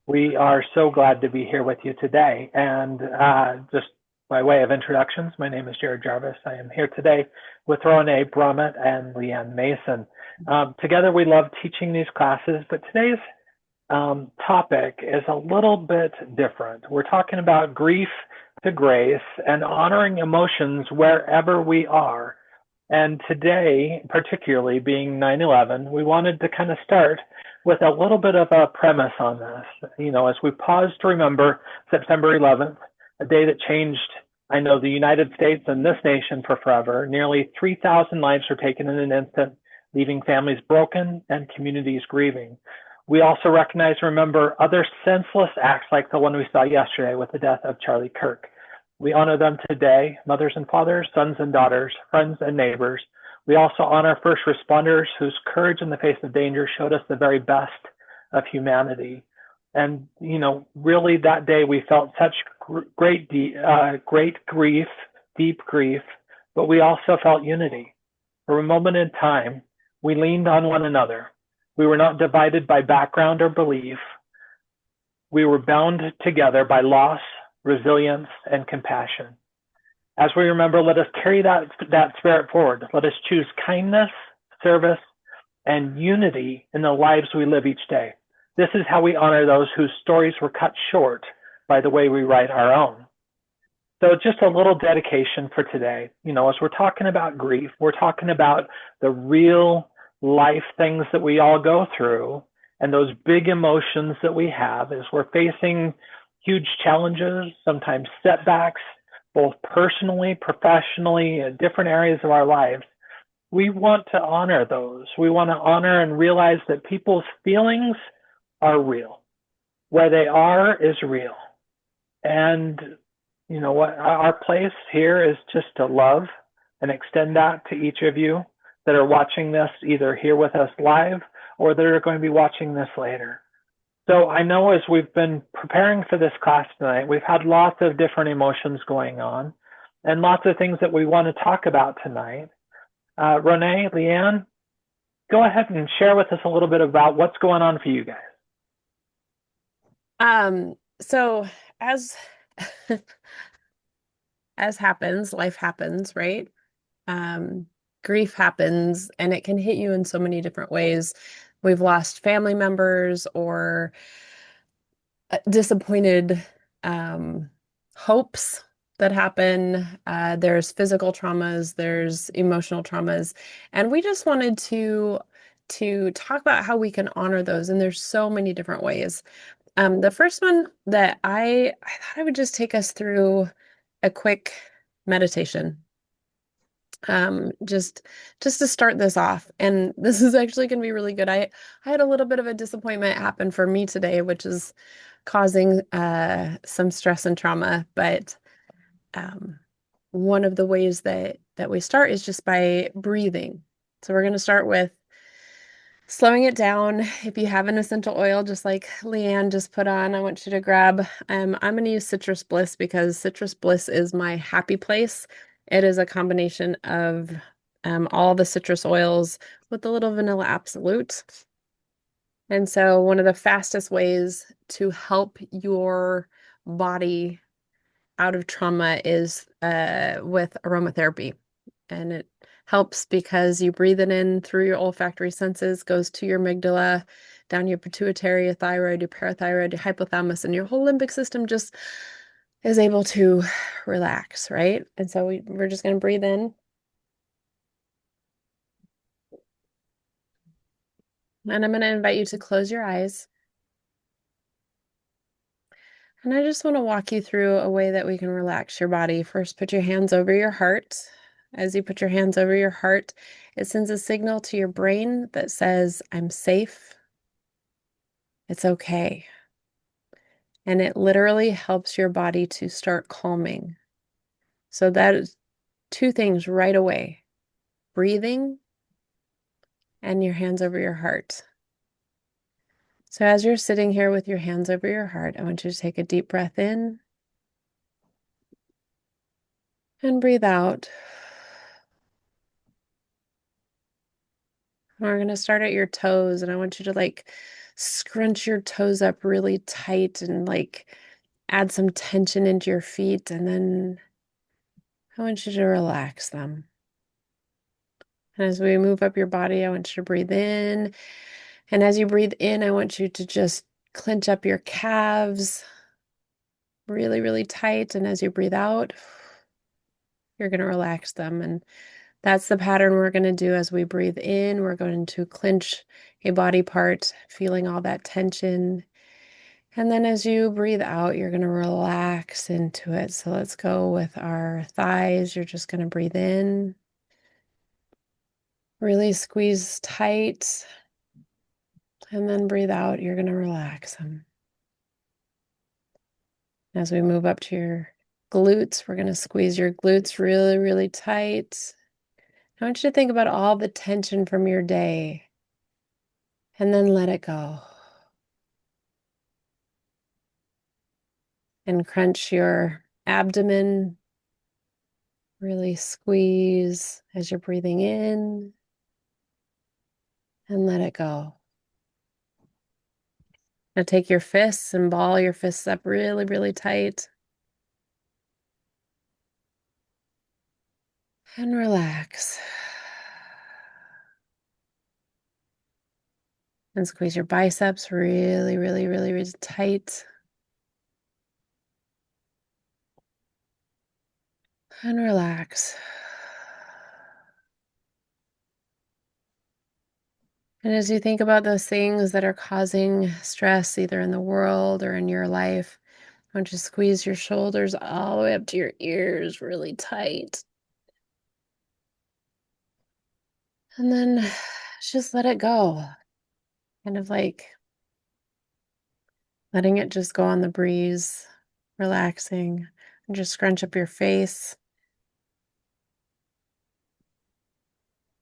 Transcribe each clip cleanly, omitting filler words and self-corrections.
We are so glad to be here with you today. And just by way of introductions, my name is Jared Jarvis. I am here today with Renee Brummett and Leanne Mason. Together, we love teaching these classes, but today's topic is a little bit different. We're talking about grief to grace and honoring emotions wherever we are. And today, particularly being 9/11, we wanted to kind of start with a little bit of a premise on this. As we pause to remember September 11th, a day that changed, I know, the United States and this nation for forever. Nearly 3,000 lives were taken in an instant, leaving families broken and communities grieving. We also recognize and remember other senseless acts like the one we saw yesterday with the death of Charlie Kirk. We honor them today, mothers and fathers, sons and daughters, friends and neighbors. We also honor first responders whose courage in the face of danger showed us the very best of humanity. And, really that day we felt such great grief, deep grief, but we also felt unity. For a moment in time, we leaned on one another. We were not divided by background or belief. We were bound together by loss, resilience, and compassion. As we remember, let us carry that spirit forward. Let us choose kindness, service, and unity in the lives we live each day. This is how we honor those whose stories were cut short by the way we write our own. So just a little dedication for today. As we're talking about grief, we're talking about the real life things that we all go through and those big emotions that we have as we're facing huge challenges, sometimes setbacks, both personally, professionally, in different areas of our lives. We want to honor those. We want to honor and realize that people's feelings are real. Where they are is real. And you know what? Our place here is just to love and extend that to each of you that are watching this either here with us live or that are going to be watching this later. So I know as we've been preparing for this class tonight, we've had lots of different emotions going on and lots of things that we want to talk about tonight. Renee, Leanne, go ahead and share with us a little bit about what's going on for you guys. So as as happens, life happens, right? Um, Grief happens and it can hit you in so many different ways. We've lost family members or disappointed hopes that happen. There's physical traumas, there's emotional traumas, and we just wanted to talk about how we can honor those. And there's so many different ways. The first one that I thought I would just take us through a quick meditation. Just to start this off. And this is actually going to be really good. I had a little bit of a disappointment happen for me today, which is causing some stress and trauma. But um, one of the ways that we start is just by breathing. So we're going to start with slowing it down. If you have an essential oil, just like Leanne just put on, I want you to grab, I'm going to use Citrus Bliss because Citrus Bliss is my happy place. It is a combination of all the citrus oils with a little vanilla absolute. And so one of the fastest ways to help your body out of trauma is with aromatherapy. And it helps because you breathe it in through your olfactory senses, goes to your amygdala, down your pituitary, your thyroid, your parathyroid, your hypothalamus, and your whole limbic system just is able to relax, right? And so we're just going to breathe in. And I'm going to invite you to close your eyes. And I just want to walk you through a way that we can relax your body. First, put your hands over your heart. As you put your hands over your heart, it sends a signal to your brain that says, I'm safe. It's okay. And it literally helps your body to start calming. So that is two things right away, breathing and your hands over your heart. So as you're sitting here with your hands over your heart, I want you to take a deep breath in and breathe out. We're going to start at your toes, and I want you to scrunch your toes up really tight and like add some tension into your feet. And then I want you to relax them. And as we move up your body, I want you to breathe in. And as you breathe in, I want you to just clench up your calves really, really tight. And as you breathe out, you're going to relax them. And that's the pattern we're going to do as we breathe in. We're going to clench a body part, feeling all that tension. And then as you breathe out, you're going to relax into it. So let's go with our thighs. You're just going to breathe in, really squeeze tight, and then breathe out. You're going to relax them. As we move up to your glutes, we're going to squeeze your glutes really, really tight. I want you to think about all the tension from your day and then let it go. And crunch your abdomen. Really squeeze as you're breathing in and let it go. Now take your fists and ball your fists up really, really tight. And relax. And squeeze your biceps really, really, really, really tight. And relax. And as you think about those things that are causing stress, either in the world or in your life, I want you to squeeze your shoulders all the way up to your ears really tight. And then just let it go. Kind of like letting it just go on the breeze, relaxing, and just scrunch up your face.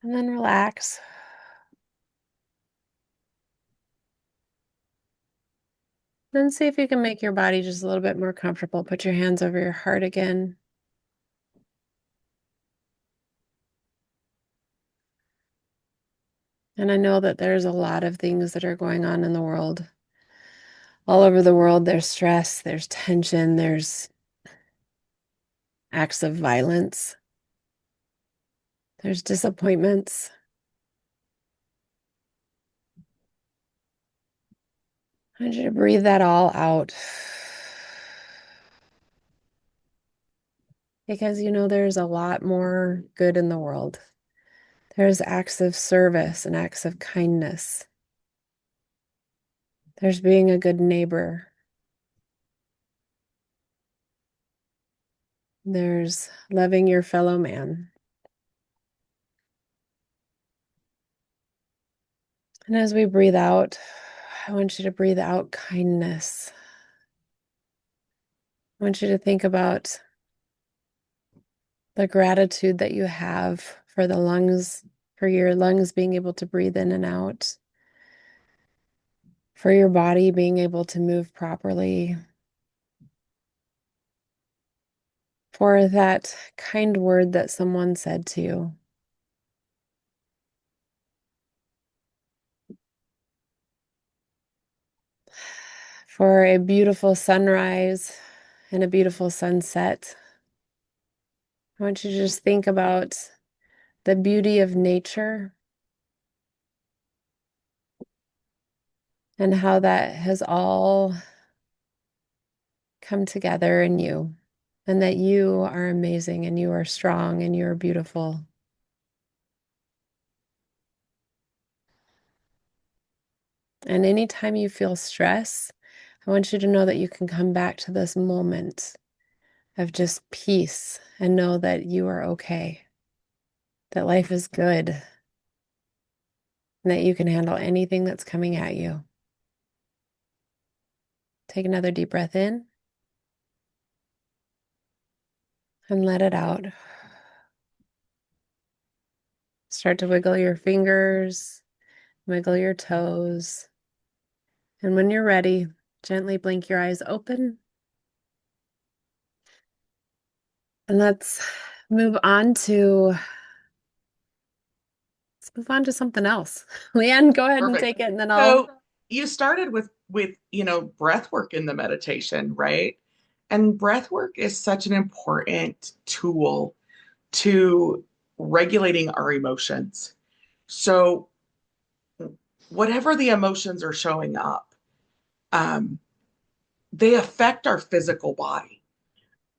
And then relax. Then see if you can make your body just a little bit more comfortable. Put your hands over your heart again. And I know that there's a lot of things that are going on in the world. All over the world, there's stress, there's tension, there's acts of violence, there's disappointments. I want you to breathe that all out. Because you know there's a lot more good in the world. There's acts of service and acts of kindness. There's being a good neighbor. There's loving your fellow man. And as we breathe out, I want you to breathe out kindness. I want you to think about the gratitude that you have for the lungs, for your lungs being able to breathe in and out, for your body being able to move properly, for that kind word that someone said to you. For a beautiful sunrise and a beautiful sunset. I want you to just think about the beauty of nature and how that has all come together in you, and that you are amazing and you are strong and you are beautiful. And anytime you feel stress, I want you to know that you can come back to this moment of just peace and know that you are okay, that life is good, and that you can handle anything that's coming at you. Take another deep breath in and let it out. Start to wiggle your fingers, wiggle your toes. And when you're ready, gently blink your eyes open. And move on to let's move on to something else. Leanne, go ahead and Perfect. take it, and then So you started with breath work in the meditation, right? And breath work is such an important tool to regulating our emotions. So whatever the emotions are showing up, um, they affect our physical body.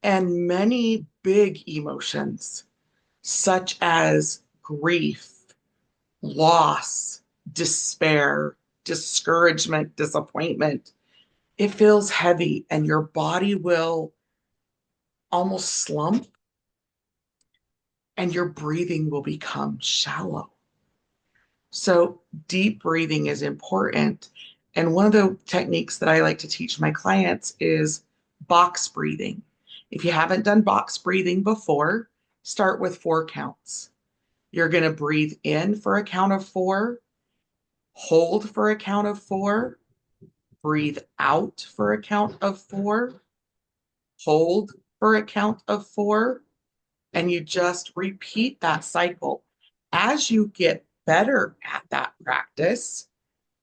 And many big emotions, such as grief, loss, despair, discouragement, disappointment, it feels heavy and your body will almost slump and your breathing will become shallow. So, deep breathing is important. And one of the techniques that I like to teach my clients is box breathing. If you haven't done box breathing before, start with 4 counts. You're going to breathe in for a count of 4, hold for a count of 4, breathe out for a count of 4, hold for a count of 4, and you just repeat that cycle. As you get better at that practice,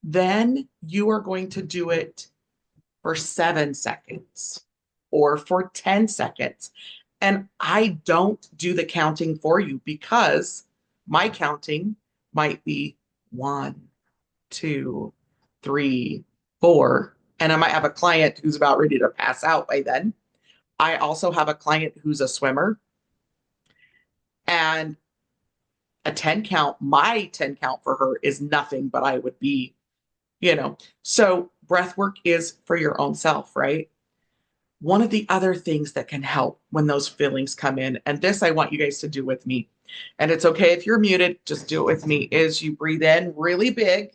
then you are going to do it for 7 seconds or for 10 seconds. And I don't do the counting for you because my counting might be 1, 2, 3, 4. And I might have a client who's about ready to pass out by then. I also have a client who's a swimmer. And a 10 count, my 10 count for her is nothing, but I would be, So breath work is for your own self, right? One of the other things that can help when those feelings come in, and this I want you guys to do with me, and it's okay if you're muted, just do it with me, is you breathe in really big,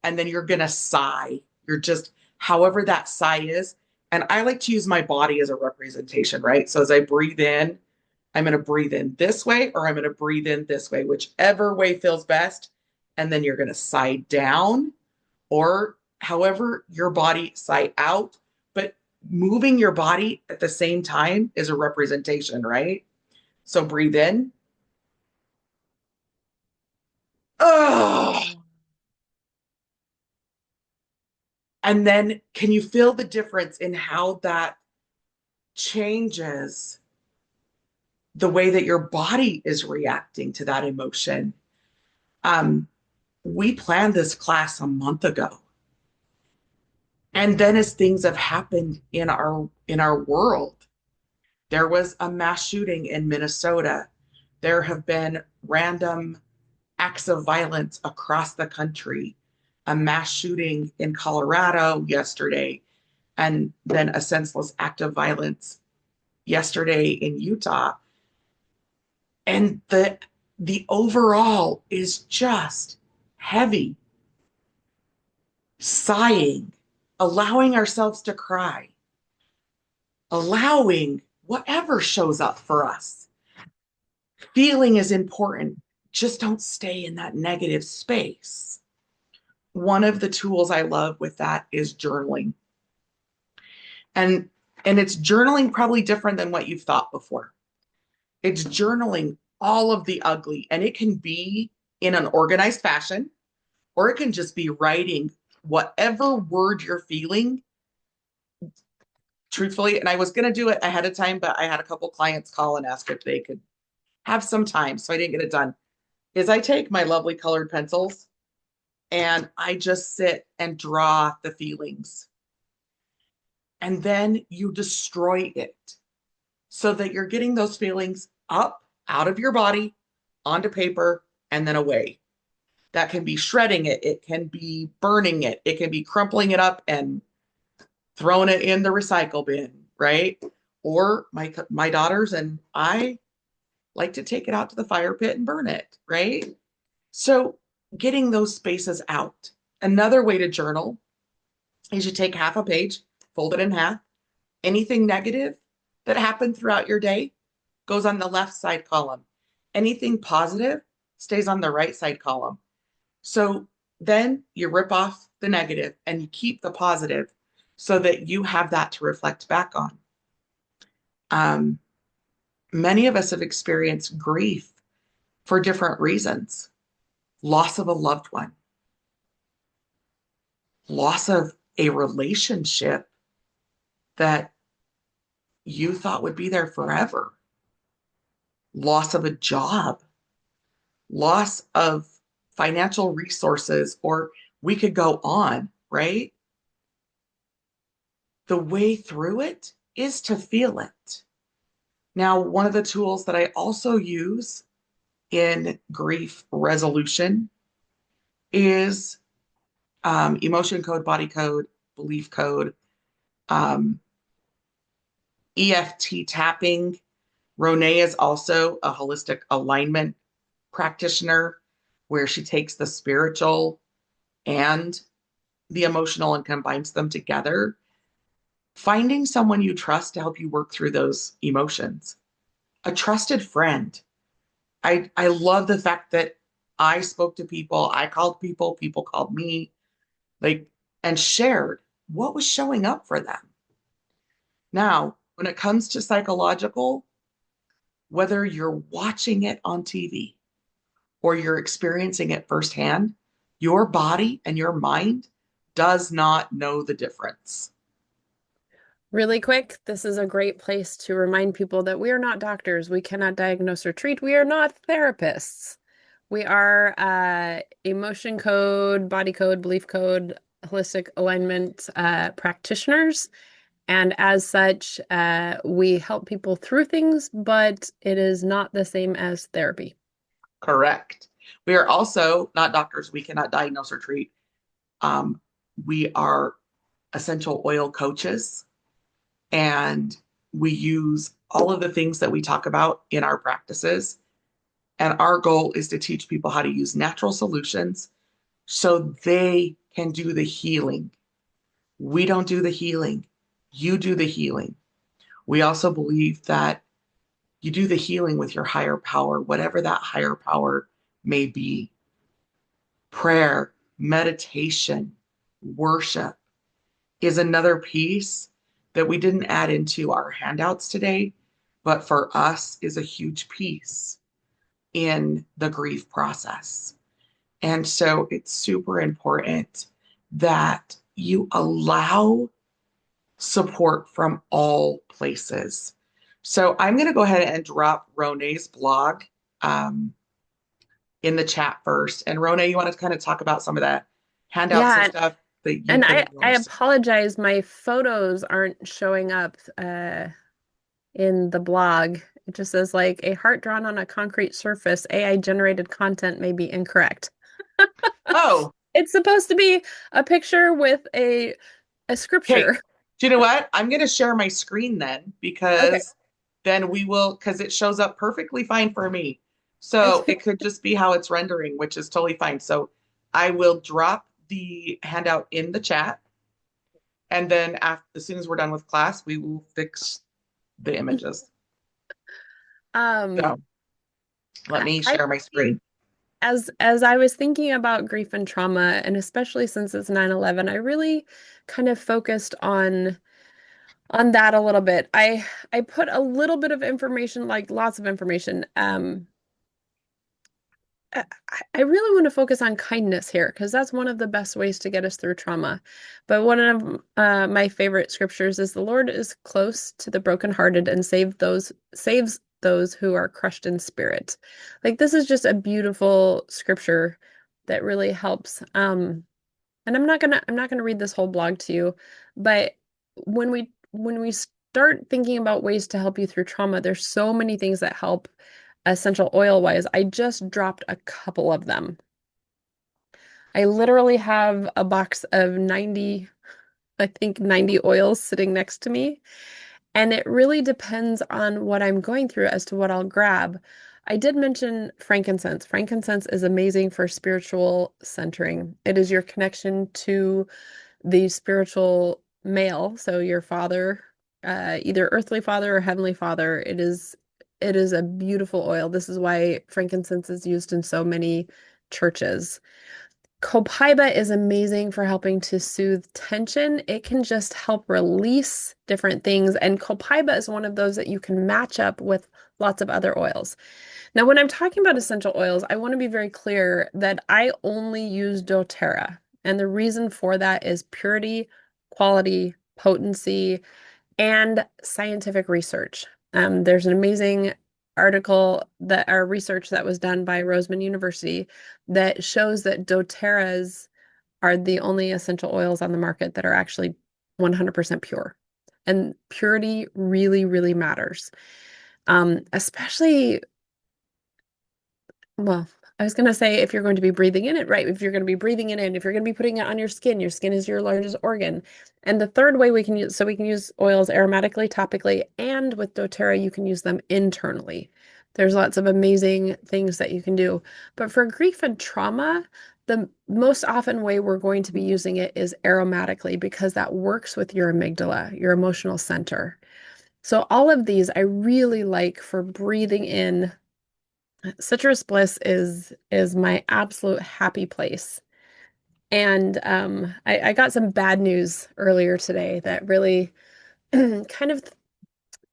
and then you're going to sigh. You're just, however that sigh is. And I like to use my body as a representation, right? So as I breathe in, I'm going to breathe in this way, or I'm going to breathe in this way, whichever way feels best. And then you're going to sigh down, or however your body sigh out. But moving your body at the same time is a representation, right? So breathe in. Oh. And then can you feel the difference in how that changes the way that your body is reacting to that emotion? We planned this class a month ago. And then as things have happened in our world, there was a mass shooting in Minnesota. There have been random acts of violence across the country. A mass shooting in Colorado yesterday, and then a senseless act of violence yesterday in Utah. And the overall is just heavy, sighing, allowing ourselves to cry, allowing whatever shows up for us. Feeling is important. Just don't stay in that negative space. One of the tools I love with that is journaling. And it's journaling probably different than what you've thought before. It's journaling all of the ugly, and it can be in an organized fashion, or it can just be writing whatever word you're feeling truthfully. And I was going to do it ahead of time, but I had a couple clients call and ask if they could have some time, so I didn't get it done. Is I take my lovely colored pencils and I just sit and draw the feelings. And then you destroy it so that you're getting those feelings up out of your body, onto paper, and then away. That can be shredding it. It can be burning it. It can be crumpling it up and throwing it in the recycle bin, right? Or my daughters and I like to take it out to the fire pit and burn it, right? So getting those spaces out. Another way to journal is you take half a page, fold it in half. Anything negative that happened throughout your day goes on the left side column. Anything positive stays on the right side column. So then you rip off the negative and you keep the positive so that you have that to reflect back on. Many of us have experienced grief for different reasons. Loss of a loved one, loss of a relationship that you thought would be there forever, loss of a job, loss of financial resources, or we could go on, right? The way through it is to feel it. Now, one of the tools that I also use in grief resolution is emotion code, body code, belief code, um, EFT tapping. Renee is also a holistic alignment practitioner where she takes the spiritual and the emotional and combines them together. Finding someone you trust to help you work through those emotions. A trusted friend. I love the fact that I spoke to people, I called people, people called me, like, and shared what was showing up for them. Now, when it comes to psychological, whether you're watching it on TV or you're experiencing it firsthand, your body and your mind does not know the difference. Really quick, this is a great place to remind people that we are not doctors. We cannot diagnose or treat. We are not therapists. We are emotion code, body code, belief code, holistic alignment practitioners. And as such, we help people through things, but it is not the same as therapy. Correct. We are also not doctors. We cannot diagnose or treat. We are essential oil coaches, and we use all of the things that we talk about in our practices. And our goal is to teach people how to use natural solutions so they can do the healing. We don't do the healing. You do the healing. We also believe that you do the healing with your higher power, whatever that higher power may be. Prayer, meditation, worship is another piece that we didn't add into our handouts today, but for us is a huge piece in the grief process. And so it's super important that you allow support from all places. So I'm going to go ahead and drop Rone's blog in the chat first. And Rone, you want to kind of talk about some of that handouts and Yeah, stuff that you and put I in I yours? apologize. My photos aren't showing up in the blog. It just says like a heart drawn on a concrete surface. AI generated content may be incorrect. Oh, It's supposed to be a picture with a okay. scripture. Do you know what? I'm going to share my screen then Okay. because then we will, because it shows up perfectly fine for me. So Okay. it could just be how it's rendering, which is totally fine. So I will drop the handout in the chat. And then as soon as we're done with class, we will fix the images. So Um, let me I share my screen. as I was thinking about grief and trauma, and especially since it's 9/11, I really kind of focused on that a little bit. I put a little bit of information, like lots of information. I I really want to focus on kindness here because that's one of the best ways to get us through trauma. But one of my favorite scriptures is the Lord is close to the brokenhearted and saves those who are crushed in spirit. Like this is just a beautiful scripture that really helps. And I'm not gonna read this whole blog to you, but when we start thinking about ways to help you through trauma, there's so many things that help essential oil wise. I just dropped a couple of them. I literally have a box of 90, I think 90 oils sitting next to me. And it really depends on what I'm going through as to what I'll grab. I did mention frankincense. Frankincense is amazing for spiritual centering. It is your connection to the spiritual male, so your father, either earthly father or heavenly father. It is a beautiful oil. This is why frankincense is used in so many churches. Copaiba is amazing for helping to soothe tension. It can just help release different things. And copaiba is one of those that you can match up with lots of other oils. Now, when I'm talking about essential oils, I want to be very clear that I only use doTERRA. And the reason for that is purity, quality, potency, and scientific research. There's an amazing article that our research that was done by Roseman University that shows that doTERRAs are the only essential oils on the market that are actually 100% pure. And purity really, really matters. Especially, well, I was going to say if you're going to be breathing in it, right? If you're going to be breathing it in, if you're going to be putting it on your skin is your largest organ. And the third way we can use oils aromatically, topically, and with doTERRA, you can use them internally. There's lots of amazing things that you can do. But for grief and trauma, the most often way we're going to be using it is aromatically because that works with your amygdala, your emotional center. So all of these I really like for breathing in. Citrus Bliss is my absolute happy place. And I got some bad news earlier today that really kind of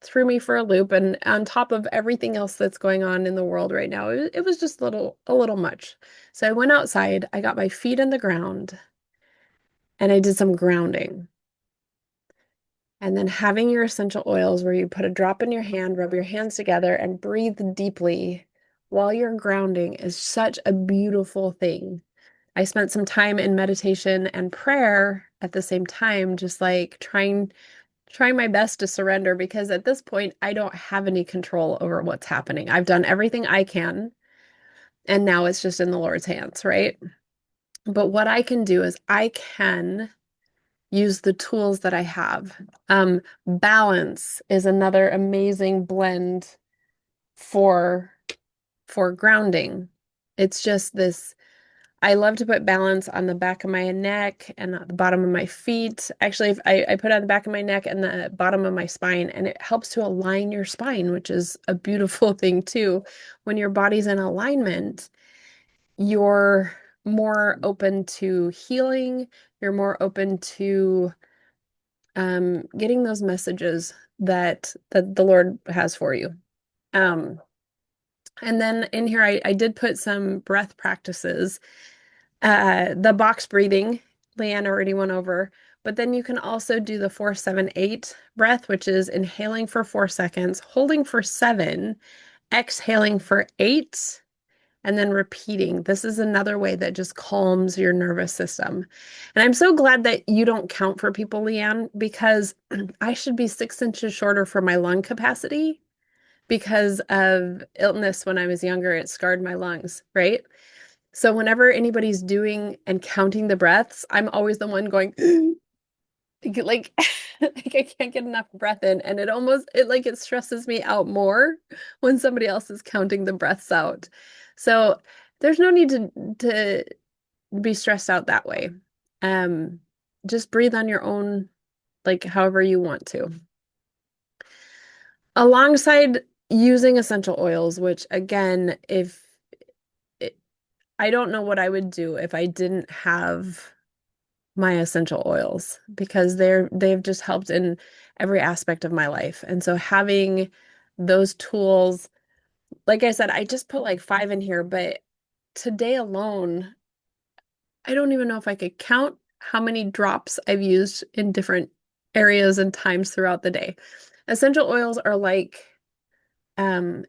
threw me for a loop. And on top of everything else that's going on in the world right now, it was just a little much. So I went outside, I got my feet in the ground, and I did some grounding. And then having your essential oils where you put a drop in your hand, rub your hands together, and breathe deeply while you're grounding is such a beautiful thing. I spent some time in meditation and prayer at the same time, just like trying my best to surrender because at this point I don't have any control over what's happening. I've done everything I can, and now it's just in the Lord's hands, right? But what I can do is I can use the tools that I have. Balance is another amazing blend for grounding. It's just this, I love to put balance on the back of my neck and at the bottom of my feet. Actually, if I put it on the back of my neck and the bottom of my spine, and it helps to align your spine, which is a beautiful thing too. When your body's in alignment, you're more open to healing. You're more open to getting those messages that the Lord has for you. And then in here, I did put some breath practices. The box breathing, Leanne already went over, but then you can also do the 4-7-8 breath, which is inhaling for 4 seconds, holding for 7, exhaling for 8, and then repeating. This is another way that just calms your nervous system. And I'm so glad that you don't count for people, Leanne, because I should be 6 inches shorter for my lung capacity because of illness when I was younger. It scarred my lungs, right? So whenever anybody's doing and counting the breaths, I'm always the one going like like I can't get enough breath in, and it stresses me out more when somebody else is counting the breaths out. So there's no need to be stressed out that way. Just breathe on your own, like however you want to. Alongside using essential oils, which again, I don't know what I would do if I didn't have my essential oils because they've just helped in every aspect of my life. And so having those tools, like I said, I just put like 5 in here, but today alone, I don't even know if I could count how many drops I've used in different areas and times throughout the day. Essential oils are like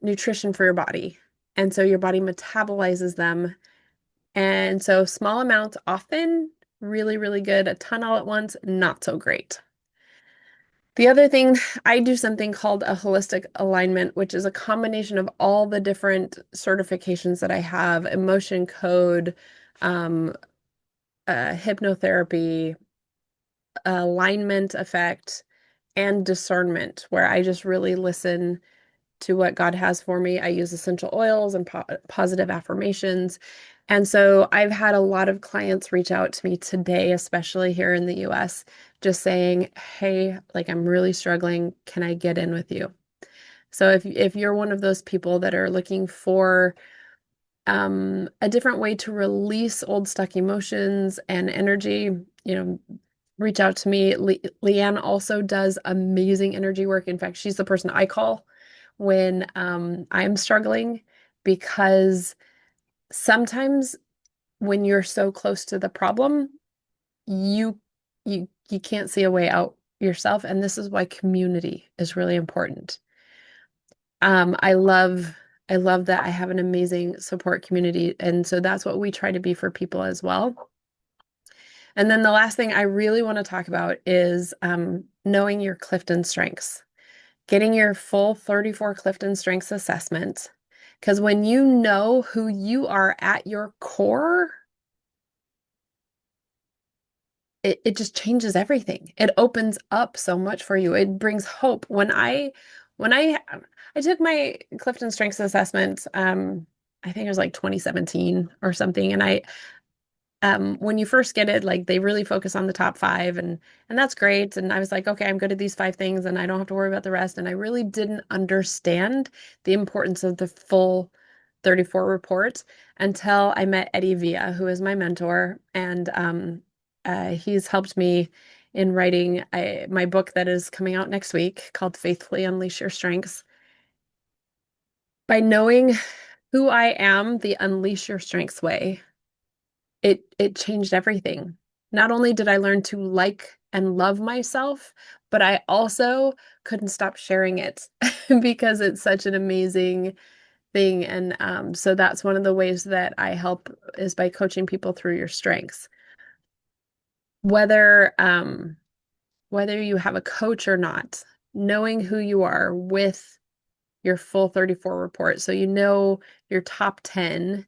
nutrition for your body. And so your body metabolizes them. And so small amounts often really, really good. A ton all at once, not so great. The other thing, I do something called a holistic alignment, which is a combination of all the different certifications that I have, emotion code, hypnotherapy, alignment effect, and discernment, where I just really listen to what God has for me. I use essential oils and positive affirmations. And so I've had a lot of clients reach out to me today, especially here in the US, just saying, hey, like I'm really struggling. Can I get in with you? So if you're one of those people that are looking for a different way to release old stuck emotions and energy, reach out to me. Leanne also does amazing energy work. In fact, she's the person I call when I'm struggling because sometimes when you're so close to the problem, you you can't see a way out yourself, and this is why community is really important. Um, I love I love that I have an amazing support community, and so that's what we try to be for people as well. And then the last thing I really want to talk about is knowing your Clifton strengths, getting your full 34 Clifton Strengths assessment. Because when you know who you are at your core, it just changes everything. It opens up so much for you. It brings hope. When I took my Clifton Strengths assessment, I think it was like 2017 or something, and I when you first get it, like they really focus on the top five, and that's great. And I was like, okay, I'm good at these five things and I don't have to worry about the rest. And I really didn't understand the importance of the full 34 report until I met Eddie Villa, who is my mentor. And he's helped me in writing my book that is coming out next week called Faithfully Unleash Your Strengths. By knowing who I am the Unleash Your Strengths way, it changed everything. Not only did I learn to like and love myself, but I also couldn't stop sharing it because it's such an amazing thing. And so that's one of the ways that I help is by coaching people through your strengths. Whether whether you have a coach or not, knowing who you are with your full 34 report. So you know your top 10.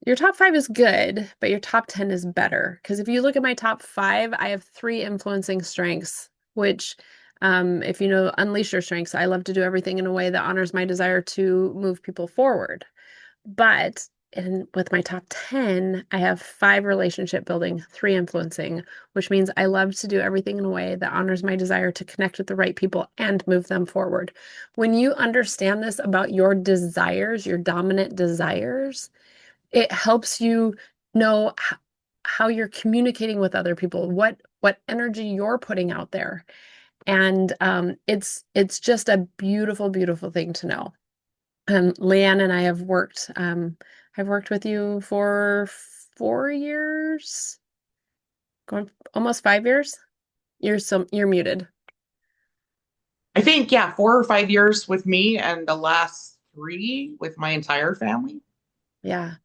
Your top five is good, but your top 10 is better. Because if you look at my top five, I have three influencing strengths, which, if you know, unleash your strengths. I love to do everything in a way that honors my desire to move people forward. But with my top 10, I have five relationship building, three influencing, which means I love to do everything in a way that honors my desire to connect with the right people and move them forward. When you understand this about your desires, your dominant desires, it helps you know how you're communicating with other people, what energy you're putting out there. And it's just a beautiful, beautiful thing to know. Leanne and I I've worked with you for 4 years, going almost 5 years. You're muted. I think, yeah, 4 or 5 years with me and the last three with my entire family. Yeah.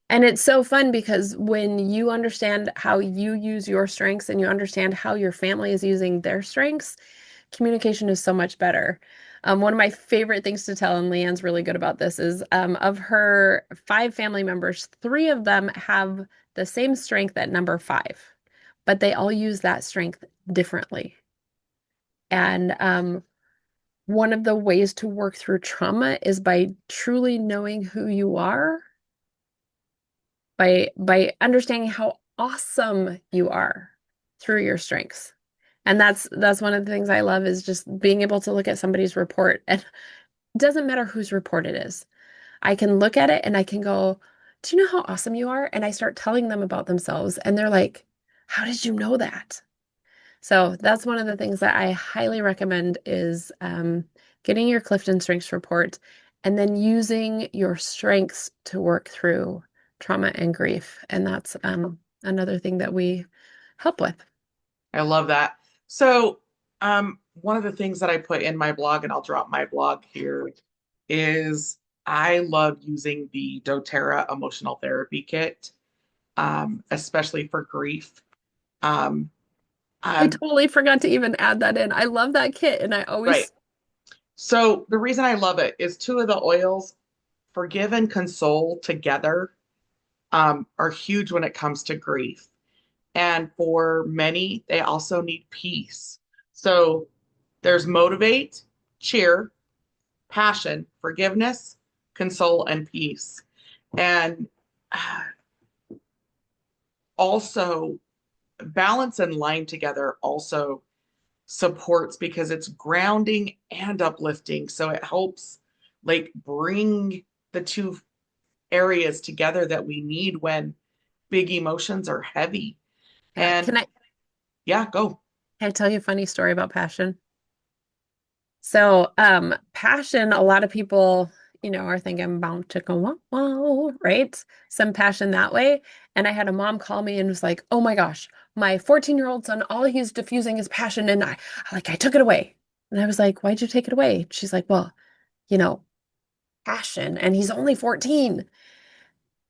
And it's so fun because when you understand how you use your strengths and you understand how your family is using their strengths, communication is so much better. One of my favorite things to tell, and Leanne's really good about this, is of her five family members, three of them have the same strength at number five, but they all use that strength differently. And one of the ways to work through trauma is by truly knowing who you are, by understanding how awesome you are through your strengths. And that's one of the things I love is just being able to look at somebody's report, and it doesn't matter whose report it is. I can look at it and I can go, "Do you know how awesome you are?" And I start telling them about themselves and they're like, "How did you know that?" So that's one of the things that I highly recommend is getting your Clifton Strengths report and then using your strengths to work through trauma and grief. And that's another thing that we help with. I love that. So, one of the things that I put in my blog, and I'll drop my blog here, is I love using the doTERRA emotional therapy kit, especially for grief. Um, I um, totally forgot to even add that in. I love that kit and I right. always So the reason I love it is two of the oils, forgive and console together, are huge when it comes to grief. And for many, they also need peace. So there's motivate, cheer, passion, forgiveness, console, and peace. And also, balance and line together also supports because it's grounding and uplifting. So it helps like bring the two areas together that we need when big emotions are heavy. can And I yeah, go. can I tell you a funny story about passion? So, passion, a lot of people are thinking about to go, wow, wow, right? Some passion that way. And I had a mom call me and was like, oh my gosh, my 14-year-old son, all he's diffusing is passion. And I took it away. And I was like, why'd you take it away? She's like, well, you know, passion. And he's only 14.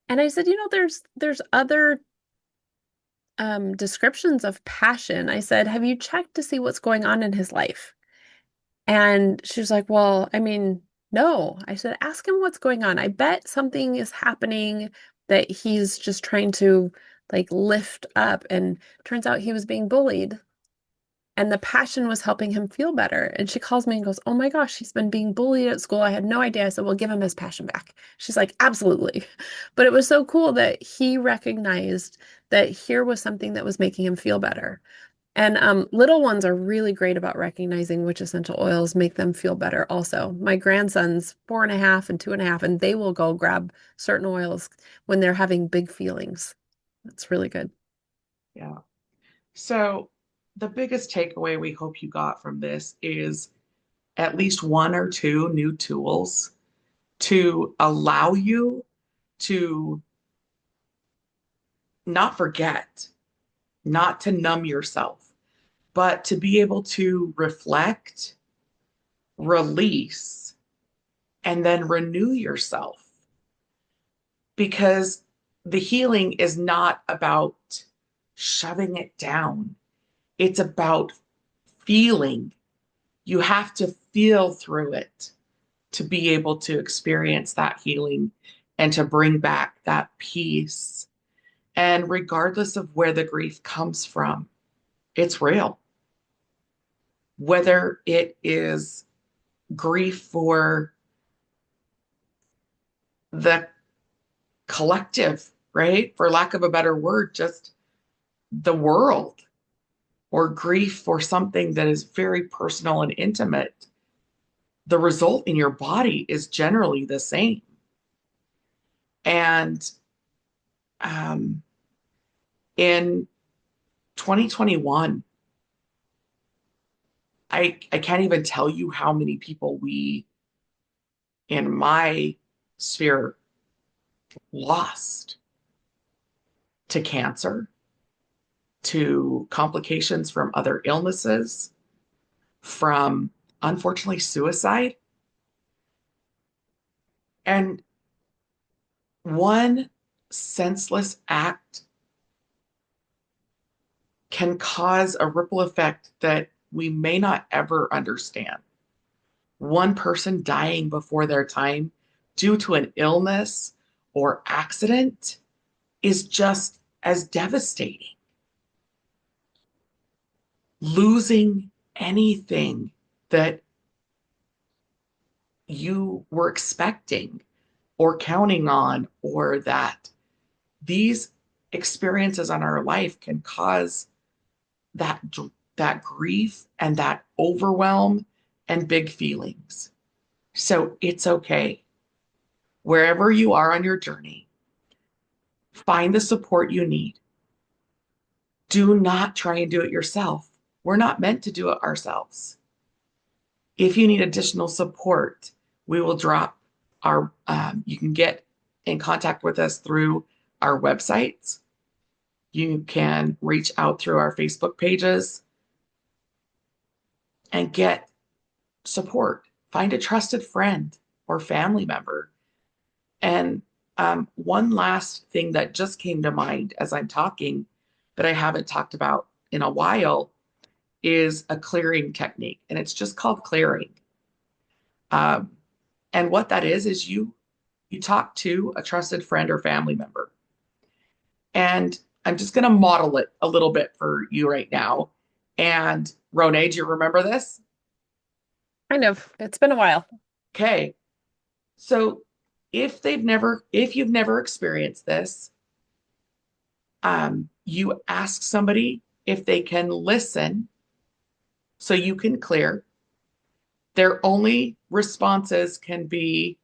And I said, there's other descriptions of passion. I said, have you checked to see what's going on in his life? And she was like, well, I mean, no. I said, ask him what's going on. I bet something is happening that he's just trying to like lift up. And turns out he was being bullied. And the passion was helping him feel better. And she calls me and goes, oh my gosh, he's been being bullied at school. I had no idea. I said, well, give him his passion back. She's like, absolutely. But it was so cool that he recognized that here was something that was making him feel better. And little ones are really great about recognizing which essential oils make them feel better also. My grandson's 4.5 and 2.5, and they will go grab certain oils when they're having big feelings. That's really good. Yeah. So the biggest takeaway we hope you got from this is at least one or two new tools to allow you to not forget, not to numb yourself, but to be able to reflect, release, and then renew yourself. Because the healing is not about shoving it down, it's about feeling. You have to feel through it to be able to experience that healing and to bring back that peace. And regardless of where the grief comes from, it's real. Whether it is grief for the collective, right? For lack of a better word, just the world, or grief for something that is very personal and intimate, the result in your body is generally the same. And in 2021, I can't even tell you how many people we in my sphere lost to cancer, to complications from other illnesses, from unfortunately suicide. And one senseless act can cause a ripple effect that we may not ever understand. One person dying before their time due to an illness or accident is just as devastating. Losing anything that you were expecting or counting on, or that these experiences in our life can cause that grief and that overwhelm and big feelings. So it's okay. Wherever you are on your journey, find the support you need. Do not try and do it yourself. We're not meant to do it ourselves. If you need additional support, we will drop our, you can get in contact with us through our websites. You can reach out through our Facebook pages and get support. Find a trusted friend or family member. And one last thing that just came to mind as I'm talking that I haven't talked about in a while is a clearing technique, and it's just called clearing. And what that is you talk to a trusted friend or family member. And I'm just going to model it a little bit for you right now. And Ronay, do you remember this? Kind of. It's been a while. Okay. So if you've never experienced this, you ask somebody if they can listen so you can clear. Their only responses can be,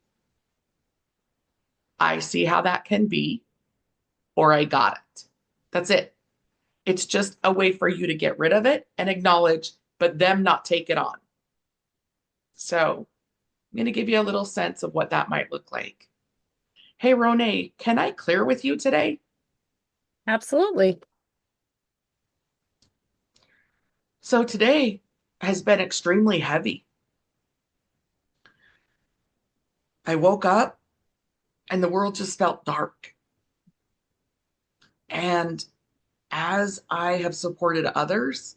I see how that can be, or I got it. That's it. It's just a way for you to get rid of it and acknowledge, but them not take it on. So I'm going to give you a little sense of what that might look like. Hey, Ronay, can I clear with you today? Absolutely. So today has been extremely heavy. I woke up and the world just felt dark. And as I have supported others,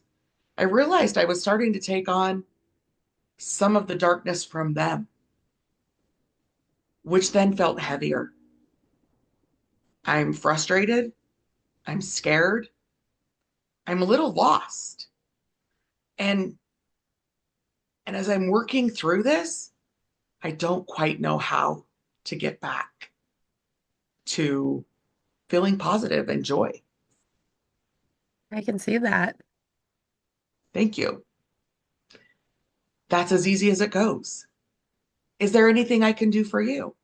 I realized I was starting to take on some of the darkness from them, which then felt heavier. I'm frustrated. I'm scared. I'm a little lost. And as I'm working through this, I don't quite know how to get back to feeling positive and joy. I can see that. Thank you. That's as easy as it goes. Is there anything I can do for you?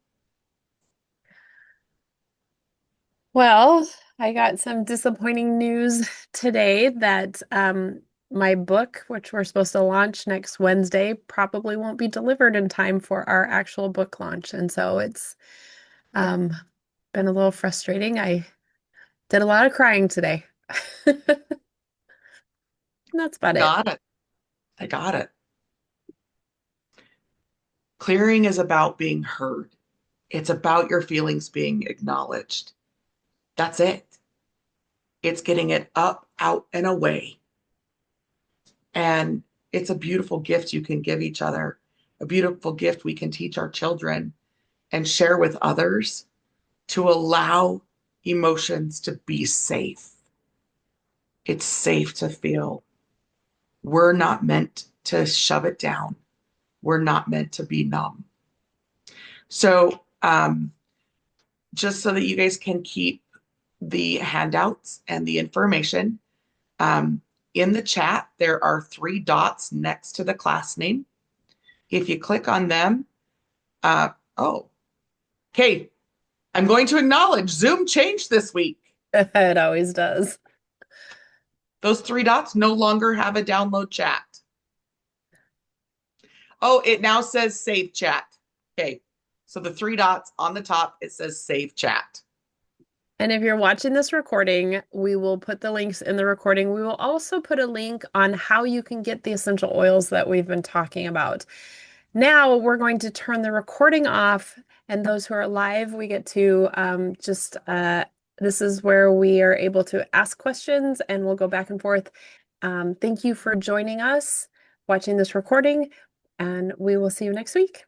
Well, I got some disappointing news today that my book, which we're supposed to launch next Wednesday, probably won't be delivered in time for our actual book launch. And so it's been a little frustrating. I did a lot of crying today. That's about it. Got it. I got it. Clearing is about being heard. It's about your feelings being acknowledged. That's it. It's getting it up, out, and away. And it's a beautiful gift you can give each other, a beautiful gift we can teach our children and share with others to allow emotions to be safe. It's safe to feel. We're not meant to shove it down. We're not meant to be numb. So, just so that you guys can keep the handouts and the information, in the chat, there are 3 dots next to the class name. If you click on them, okay, I'm going to acknowledge Zoom changed this week. It always does. Those 3 dots no longer have a download chat. Oh, it now says save chat. Okay, so the 3 dots on the top, it says save chat. And if you're watching this recording, we will put the links in the recording. We will also put a link on how you can get the essential oils that we've been talking about. Now we're going to turn the recording off, and those who are live, we get to this is where we are able to ask questions and we'll go back and forth. Thank you for joining us, watching this recording, and we will see you next week.